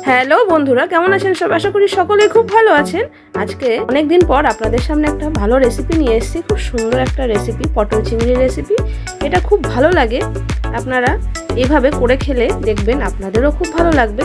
Hello বন্ধুরা, কেমন আছেন সব? আশা করি সকলেই খুব ভালো আছেন। আজকে অনেকদিন পর আপনাদের সামনে একটা ভালো রেসিপি নিয়ে এসেছি। খুব সুন্দর একটা রেসিপি, পটল চিংড়ির রেসিপি। এটা খুব ভালো লাগে, আপনারা এইভাবে করে খেলে দেখবেন আপনাদেরও খুব ভালো লাগবে।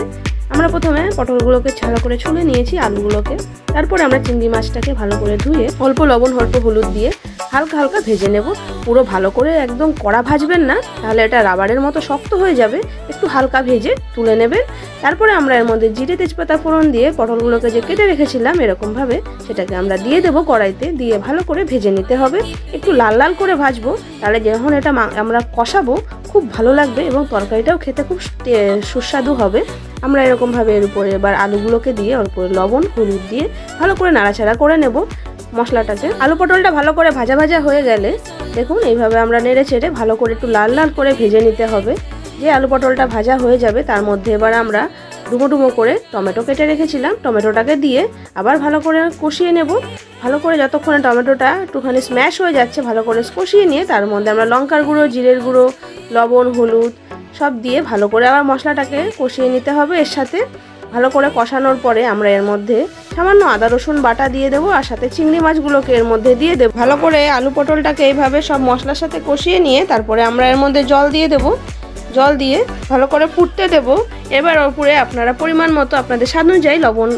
আমরা প্রথমে পটলগুলোকে ছাড়া করে ছুলে নিয়েছি, আলুগুলোকে। তারপরে আমরা চিংড়ি মাছটাকে ভালো করে ধুয়ে অল্প লবণ অল্প হলুদ দিয়ে হালকা হালকা ভেজে নেব। পুরো ভালো করে একদম কড়া ভাজবেন না, তাহলে এটা রাবারের মতো শক্ত হয়ে যাবে। একটু হালকা ভেজে তুলে নেবেন। তারপরে আমরা এর মধ্যে জিরে তেজপাতা ফোড়ন দিয়ে পটলগুলোকে যে কেটে রেখেছিলাম এরকমভাবে সেটাকে আমরা দিয়ে দেবো কড়াইতে। দিয়ে ভালো করে ভেজে নিতে হবে, একটু লাল লাল করে ভাজবো। তাহলে যখন এটা আমরা কষাবো খুব ভালো লাগবে এবং তরকারিটাও খেতে খুব সুস্বাদু হবে। আমরা এরকমভাবে এর উপরে এবার আলুগুলোকে দিয়ে অল্প লবণ হলুদ দিয়ে ভালো করে নাড়াচাড়া করে নেব মশলাটাকে। আলু পটলটা ভালো করে ভাজা ভাজা হয়ে গেলে দেখুন এইভাবে আমরা নেড়ে চেড়ে ভালো করে একটু লাল লাল করে ভেজে নিতে হবে। যে আলু পটলটা ভাজা হয়ে যাবে তার মধ্যে এবার আমরা ডুমো ডুমো করে টমেটো কেটে রেখেছিলাম, টমেটোটাকে দিয়ে আবার ভালো করে কষিয়ে নেব। ভালো করে যতক্ষণে টমেটোটা একটুখানি স্ম্যাশ হয়ে যাচ্ছে ভালো করে কষিয়ে নিয়ে তার মধ্যে আমরা লঙ্কার গুঁড়ো, জিরের গুঁড়ো, লবণ, হলুদ সব দিয়ে ভালো করে আবার মশলাটাকে কষিয়ে নিতে হবে। এর সাথে ভালো করে কষানোর পরে আমরা এর মধ্যে সামান্য আদা রসুন বাটা দিয়ে দেবো, আর সাথে চিংড়ি মাছগুলোকে এর মধ্যে দিয়ে দেবো। ভালো করে আলু পটলটাকে এইভাবে সব মশলার সাথে কষিয়ে নিয়ে তারপরে আমরা এর মধ্যে জল দিয়ে দেবো। জল দিয়ে ভালো করে ফুটতে দেব। এবার উপরে আপনারা পরিমাণ মতো আপনাদের স্বাদ অনুযায়ী লবণ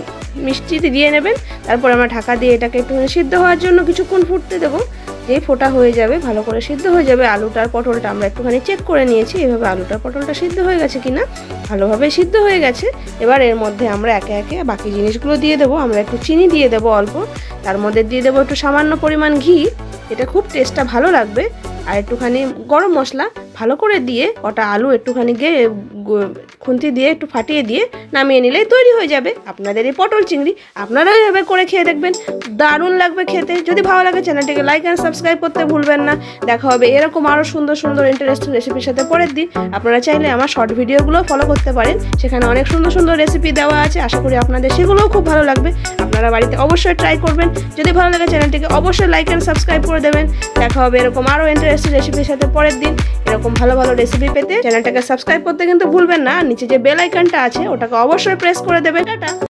মিষ্টি দিয়ে নেবেন। তারপরে আমরা ঢাকা দিয়ে এটাকে একটু সিদ্ধ হওয়ার জন্য কিছুক্ষণ ফুটতে দেবো। যেই ফোটা হয়ে যাবে ভালো করে সিদ্ধ হয়ে যাবে আলুটার পটলটা আমরা একটুখানি চেক করে নিয়েছি এভাবে আলুটার পটলটা সিদ্ধ হয়ে গেছে কিনা। ভালোভাবে সিদ্ধ হয়ে গেছে। এবার এর মধ্যে আমরা একে একে বাকি জিনিসগুলো দিয়ে দেবো। আমরা একটু চিনি দিয়ে দেবো অল্প, তার মধ্যে দিয়ে দেবো একটু সামান্য পরিমাণ ঘি, এটা খুব টেস্টটা ভালো লাগবে। আর একটুখানি গরম মশলা ভালো করে দিয়ে ওটা আলু একটুখানি খুন্তি দিয়ে একটু ফাটিয়ে দিয়ে নামিয়ে নিলেই তৈরি হয়ে যাবে আপনাদের এই পটল চিংড়ি। আপনারাও এভাবে করে খেয়ে দেখবেন, দারুণ লাগবে খেতে। যদি ভালো লাগে চ্যানেলটিকে লাইক অ্যান্ড সাবস্ক্রাইব করতে ভুলবেন না। দেখা হবে এরকম আরও সুন্দর সুন্দর ইন্টারেস্টিং রেসিপির সাথে পরের দিন। আপনারা চাইলে আমার শর্ট ভিডিওগুলো ফলো করতে পারেন, সেখানে অনেক সুন্দর সুন্দর রেসিপি দেওয়া আছে। আশা করি আপনাদের সেগুলোও খুব ভালো লাগবে। আপনারা বাড়িতে অবশ্যই ট্রাই করবেন। যদি ভালো লাগে চ্যানেলটিকে অবশ্যই লাইক অ্যান্ড সাবস্ক্রাইব করে দেবেন। দেখা হবে এরকম আরও ইন্টারেস্টিং রেসিপির সাথে পরের দিন। এরকম ভালো ভালো রেসিপি পেতে চ্যানেলটাকে সাবস্ক্রাইব করতে কিন্তু ভুলবেন না। নিচে যে বেল আইকনটা আছে ওটাকে অবশ্যই প্রেস করে দেবেন। টাটা।